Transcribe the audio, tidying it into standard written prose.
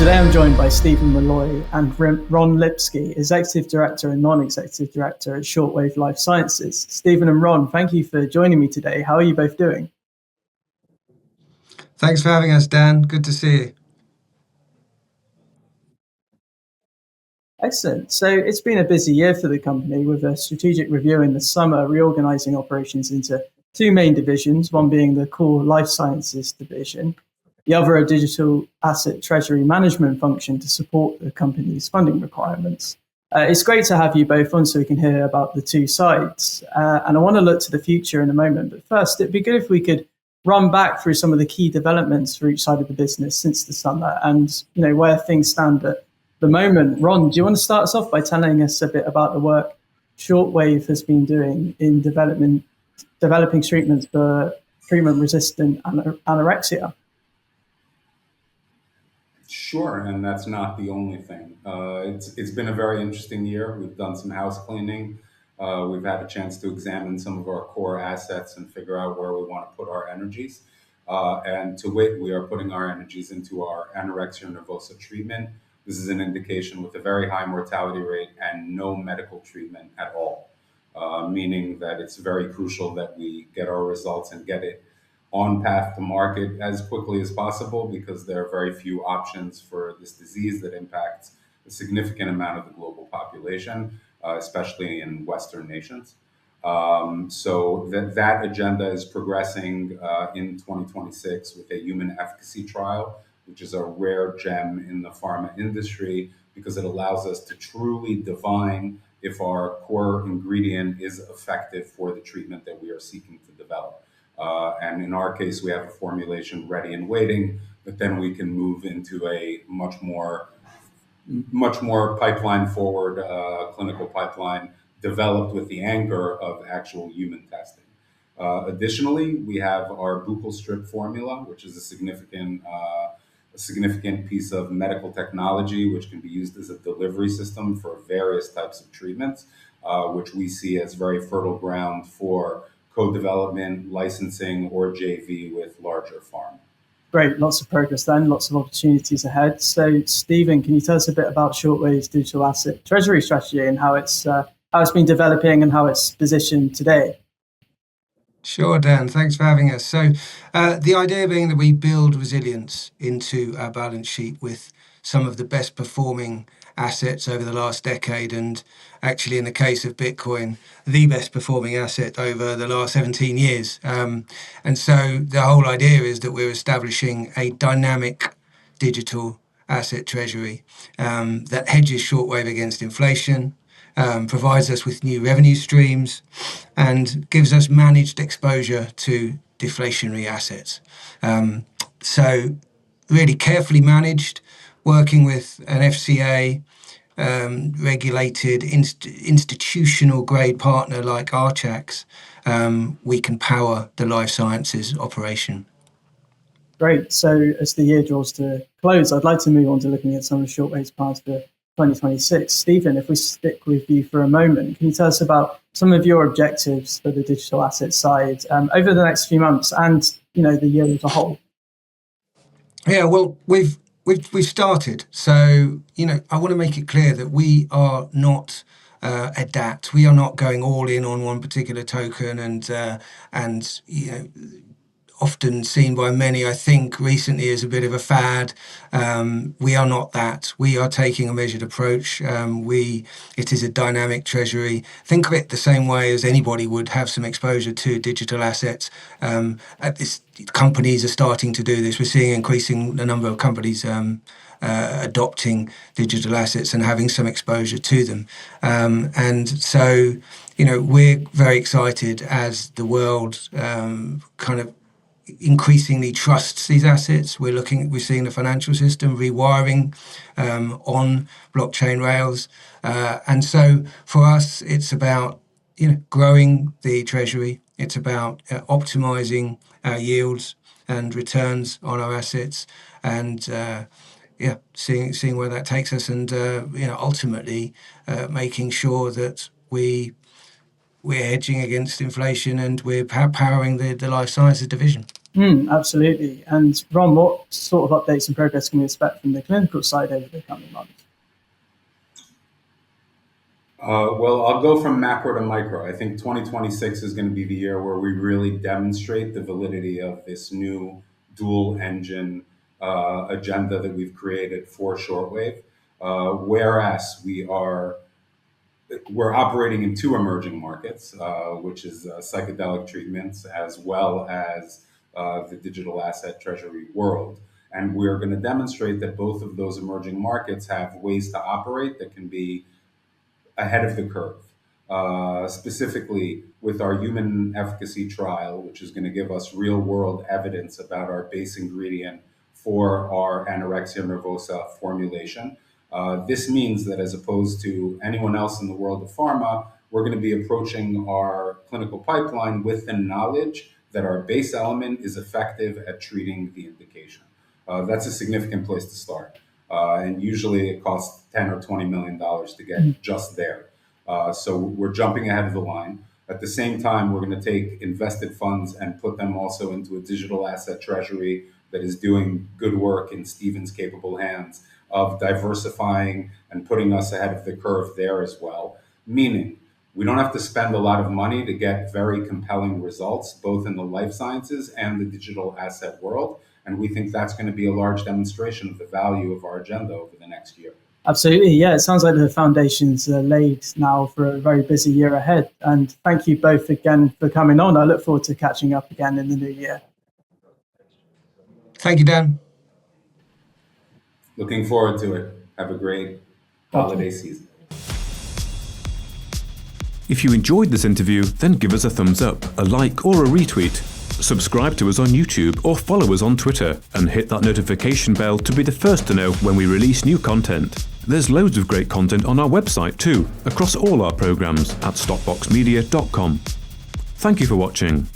today I'm joined by Stephen Molloy and Ron Lipsky, Executive Director and Non-Executive Director at Shortwave Life Sciences. Stephen and Ron, thank you for joining me today. How are you both doing? Thanks for having us, Dan. Good to see you. Excellent. So it's been a busy year for the company with a strategic review in the summer, reorganizing operations into two main divisions, one being the core life sciences division, the other a digital asset treasury management function to support the company's funding requirements. It's great to have you both on so we can hear about the two sides. And I want to look to the future in a moment. But first, it'd be good if we could run back through some of the key developments for each side of the business since the summer and where things stand at the moment. Ron, do you want to start us off by telling us a bit about the work Shortwave has been doing in developing treatments for treatment-resistant anorexia? Sure, and that's not the only thing. It's been a very interesting year. We've done some house cleaning. We've had a chance to examine some of our core assets and figure out where we want to put our energies. And to wit, we are putting our energies into our anorexia nervosa treatment. This is an indication with a very high mortality rate and no medical treatment at all, meaning that it's very crucial that we get our results and get it on path to market as quickly as possible, because there are very few options for this disease that impacts a significant amount of the global population, especially in Western nations. So that agenda is progressing in 2026 with a human efficacy trial, which is a rare gem in the pharma industry because it allows us to truly divine if our core ingredient is effective for the treatment that we are seeking to develop. And in our case, we have a formulation ready and waiting, but then we can move into a much more pipeline forward clinical pipeline developed with the anchor of actual human testing. Additionally, we have our buccal strip formula, which is a significant piece of medical technology which can be used as a delivery system for various types of treatments, which we see as very fertile ground for co-development, licensing, or JV with larger pharma. Great, lots of progress then, lots of opportunities ahead. So, Stephen, can you tell us a bit about Shortwave's digital asset treasury strategy and how it's been developing and how it's positioned today? Sure, Dan. Thanks for having us. So the idea being that we build resilience into our balance sheet with some of the best performing assets over the last decade, and actually in the case of Bitcoin, the best performing asset over the last 17 years. And so the whole idea is that we're establishing a dynamic digital asset treasury that hedges Shortwave against inflation, provides us with new revenue streams, and gives us managed exposure to deflationary assets. So really carefully managed, working with an FCA regulated institutional grade partner like Archax, we can power the life sciences operation. Great. So as the year draws to close, I'd like to move on to looking at some of Shortwave's plans for 2026. Stephen, if we stick with you for a moment, can you tell us about some of your objectives for the digital asset side over the next few months and the year as a whole? Yeah, well, we've started. So I want to make it clear that we are not adapt. We are not going all in on one particular token, and often seen by many, I think, recently as a bit of a fad. We are not that. We are taking a measured approach. It is a dynamic treasury. Think of it the same way as anybody would have some exposure to digital assets. Companies are starting to do this. We're seeing increasing the number of companies adopting digital assets and having some exposure to them. And so, we're very excited as the world kind of increasingly trusts these assets. We're seeing the financial system rewiring on blockchain rails. And so for us, it's about growing the treasury. It's about optimizing our yields and returns on our assets, and seeing where that takes us, and ultimately making sure that we're hedging against inflation and we're powering the life sciences division. Absolutely. And Ron, what sort of updates and progress can we expect from the clinical side over the coming months? Well, I'll go from macro to micro. I think 2026 is going to be the year where we really demonstrate the validity of this new dual engine agenda that we've created for Shortwave. Whereas we're operating in two emerging markets, which is psychedelic treatments as well as the digital asset treasury world. And we're going to demonstrate that both of those emerging markets have ways to operate that can be ahead of the curve. Specifically with our human efficacy trial, which is going to give us real world evidence about our base ingredient for our anorexia nervosa formulation. This means that as opposed to anyone else in the world of pharma, we're going to be approaching our clinical pipeline with the knowledge that our base element is effective at treating the indication. That's a significant place to start. And usually it costs $10 or $20 million to get just there. So we're jumping ahead of the line. At the same time, we're going to take invested funds and put them also into a digital asset treasury that is doing good work in Stephen's capable hands of diversifying and putting us ahead of the curve there as well. Meaning, we don't have to spend a lot of money to get very compelling results, both in the life sciences and the digital asset world. And we think that's going to be a large demonstration of the value of our agenda over the next year. Absolutely. Yeah, it sounds like the foundations are laid now for a very busy year ahead. And thank you both again for coming on. I look forward to catching up again in the new year. Thank you, Dan. Looking forward to it. Have a great holiday season. If you enjoyed this interview, then give us a thumbs up, a like or a retweet. Subscribe to us on YouTube or follow us on Twitter and hit that notification bell to be the first to know when we release new content. There's loads of great content on our website too, across all our programs at stockboxmedia.com. Thank you for watching.